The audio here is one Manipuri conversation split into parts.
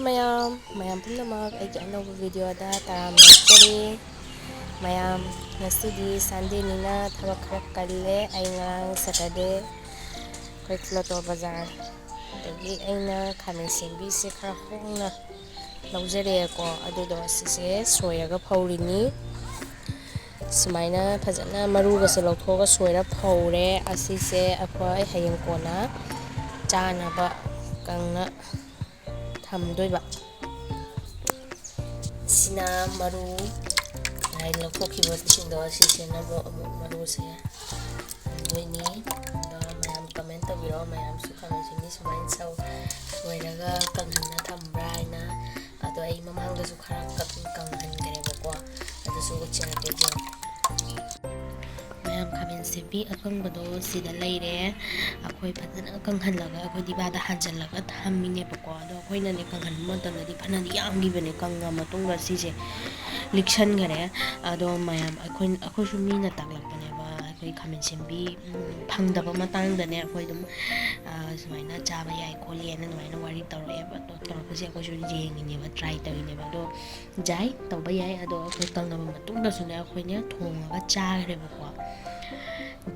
ꯃꯌꯥꯝ ꯄꯨꯝꯅꯃꯛ ꯑꯩꯒꯤ ꯑꯅꯧꯕ ꯚꯤꯗꯤꯑꯣꯗ ꯇꯔꯥꯝꯅꯖꯔꯤ ꯃꯌꯥꯝ ꯉꯁꯤꯗꯤ ꯁꯟꯗꯦꯅꯤꯅ ꯊꯕꯛ ꯈꯔ ꯀꯜꯂꯦ ꯑꯩ ꯉꯔꯥꯡ ꯁꯦꯇꯔꯗꯦ ꯑꯩꯈꯣꯏ ꯐ꯭ꯂꯣꯇꯣ ꯕꯖꯥꯔ ꯑꯗꯒꯤ ꯑꯩꯅ ꯈꯥꯃꯦꯟ ꯑꯁꯤꯟꯕꯤꯁꯦ ꯈꯔ ꯍꯣꯡꯅ ꯂꯧꯖꯔꯛꯑꯦꯀꯣ ꯑꯗꯨꯗꯣ ꯁꯤꯁꯦ ꯁꯣꯏꯔꯒ ꯐꯧꯔꯤꯅꯤ ꯁꯨꯃꯥꯏꯅ ꯐꯖꯅ ꯃꯔꯨꯒꯁꯦ ꯂꯧꯊꯣꯛꯑꯒ ꯁꯣꯏꯔ ꯐꯧꯔꯦ ꯑꯁꯤꯁꯦ ꯑꯩꯈꯣꯏ ꯍꯌꯦꯡ ꯀꯣꯟꯅ ꯆꯥꯅꯕ ꯀꯪꯅ ꯊꯝꯗꯣꯏꯕ ꯁꯤꯅ ꯃꯔꯨ ꯂꯧꯊꯣꯛꯈꯤꯕꯁꯤꯡꯗꯣ ꯑꯁꯤꯁꯤꯅ ꯑꯃꯨꯛ ꯃꯔꯨꯁꯦ ꯊꯝꯗꯣꯏꯅꯤ ꯑꯗꯣ ꯃꯌꯥꯝ ꯀꯃꯦꯟ ꯇꯧꯕꯤꯔꯛꯑꯣ ꯃꯌꯥꯝꯁꯨ ꯈꯥꯃꯦꯟꯁꯤꯟꯕꯤ ꯁꯨꯃꯥꯏꯅ ꯁꯣꯏꯔꯒ ꯀꯪꯍꯟꯅ ꯊꯝꯕ꯭ꯔꯥ ꯍꯥꯏꯅ ꯑꯗꯣ ꯑꯩ ꯃꯃꯥꯡꯗꯁꯨ ꯈꯔ ꯀꯪꯍꯟꯈ꯭ꯔꯦꯕꯀꯣ ꯑꯗꯨꯁꯨ ꯎꯠꯆꯔꯛꯀꯦ ꯃꯌꯥꯝ ꯈꯥꯃꯦꯟ ꯑꯁꯤꯟꯕꯤ ꯑꯀꯪꯕꯗꯣ ꯁꯤꯗ ꯂꯩꯔꯦ ꯑꯩꯈꯣꯏ ꯐꯖꯅ ꯀꯪꯍꯜꯂꯒ ꯑꯩꯈꯣꯏ ꯗꯤꯕꯥꯗ ꯍꯥꯟꯖꯜꯂꯒ ꯊꯝꯃꯤꯅꯦꯕꯀꯣ ꯑꯗꯣ ꯑꯩꯈꯣꯏꯅꯅꯦ ꯀꯪꯍꯟꯕ ꯃꯇꯝꯗꯗꯤ ꯐꯅꯗꯤ ꯌꯥꯝꯈꯤꯕꯅꯦ ꯀꯪꯉ ꯃꯇꯨꯡꯗ ꯁꯤꯁꯦ ꯂꯤꯛꯁꯟꯈꯔꯦ ꯑꯗꯣ ꯃꯌꯥꯝ ꯑꯩꯈꯣꯏꯁꯨ ꯃꯤꯅ ꯇꯥꯛꯂꯛꯄꯅꯦꯕ ꯑꯩꯈꯣꯏ ꯈꯥꯃꯦꯟ ꯑꯁꯤꯟꯕꯤ ꯐꯪꯗꯕ ꯃꯇꯥꯡꯗꯅꯦ ꯑꯩꯈꯣꯏ ꯑꯗꯨꯝ ꯁꯨꯃꯥꯏꯅ ꯆꯥꯕ ꯌꯥꯏ ꯈꯣꯠꯂꯦꯅ ꯑꯗꯨꯃꯥꯏꯅ ꯋꯥꯔꯤ ꯇꯧꯔꯛꯑꯦꯕ ꯑꯗꯣ ꯇꯧꯔꯛꯄꯁꯦ ꯑꯩꯈꯣꯏꯁꯨ ꯌꯦꯡꯉꯤꯅꯦꯕ ꯇ꯭ꯔꯥꯏ ꯇꯧꯔꯤꯅꯦꯕ ꯑꯗꯣ ꯌꯥꯏ ꯇꯧꯕ ꯌꯥꯏ ꯑꯗꯣ ꯑꯩꯈꯣꯏ ꯀꯪꯉꯕ ꯃꯇꯨꯡꯗꯁꯨꯅꯦ ꯑꯩꯈꯣꯏꯅ ꯊꯣꯡꯉꯒ ꯆꯥꯈ꯭ꯔꯦꯕꯀꯣ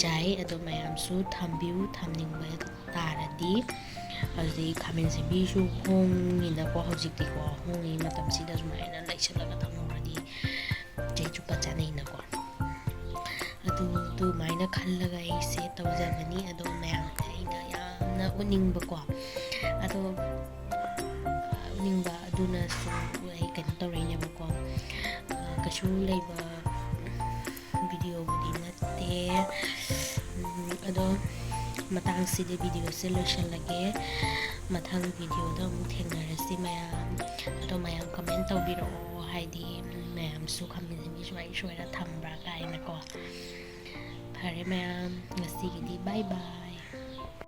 ꯌꯥꯏ ꯑꯗꯣ ꯃꯌꯥꯝꯁꯨ ꯊꯝꯕꯤꯌꯨ ꯊꯝꯅꯤꯡꯕ ꯇꯥꯔꯗꯤ ꯍꯧꯖꯤꯛ ꯈꯥꯃꯦꯟ ꯑꯁꯤꯟꯕꯤꯁꯨ ꯍꯣꯡꯉꯤꯅꯀꯣ ꯍꯧꯖꯤꯛꯇꯤꯀꯣ ꯍꯣꯡꯉꯤ ꯃꯇꯝꯁꯤꯗ ꯁꯨꯃꯥꯏꯅ ꯂꯩꯁꯜꯂꯒ ꯊꯝꯍꯧꯔꯗꯤ ꯆꯍꯤ ꯆꯨꯞꯄ ꯆꯥꯅꯩꯅꯀꯣ ꯑꯗꯨꯃꯥꯏꯅ ꯈꯜꯂꯒ ꯑꯩꯁꯦ ꯇꯧꯖꯕꯅꯤ ꯑꯗꯣ ꯃꯌꯥꯝꯁꯦ ꯑꯩꯅ ꯌꯥꯝꯅ ꯎꯠꯅꯤꯡꯕꯀꯣ ꯑꯗꯣ ꯎꯠꯅꯤꯡꯕ ꯑꯗꯨꯅꯁꯨ ꯑꯩ ꯀꯩꯅꯣ ꯇꯧꯔꯛꯏꯅꯦꯕꯀꯣ ꯀꯩꯁꯨ ꯂꯩꯕ ꯚꯤꯗꯤꯑꯣꯕꯨꯗꯤ ꯅꯠꯇꯦ ꯑꯗꯣ ꯃꯇꯥꯡꯁꯤꯗꯤ ꯚꯤꯗꯤꯑꯣꯁꯦ ꯂꯣꯏꯁꯤꯜꯂꯒꯦ ꯃꯊꯪ ꯚꯤꯗꯤꯑꯣꯗ ꯑꯃꯨꯛ ꯊꯦꯡꯅꯔꯁꯤ ꯃꯌꯥꯝ ꯑꯗꯣ ꯃꯌꯥꯝ ꯀꯃꯦꯟ ꯇꯧꯕꯤꯔꯛꯑꯣ ꯍꯥꯏꯗꯤ ꯃꯌꯥꯝꯁꯨ ꯈꯥꯃꯦꯟ ꯑꯁꯤꯟꯕꯤ ꯁꯨꯃꯥꯏꯅ ꯁꯣꯏꯔ ꯊꯝꯕ꯭ꯔꯥ ꯀꯥꯏꯅꯀꯣ ꯐꯔꯦ ꯃꯌꯥꯝ ꯉꯁꯤꯒꯤꯗꯤ ꯕꯥꯏ ꯕꯥꯏ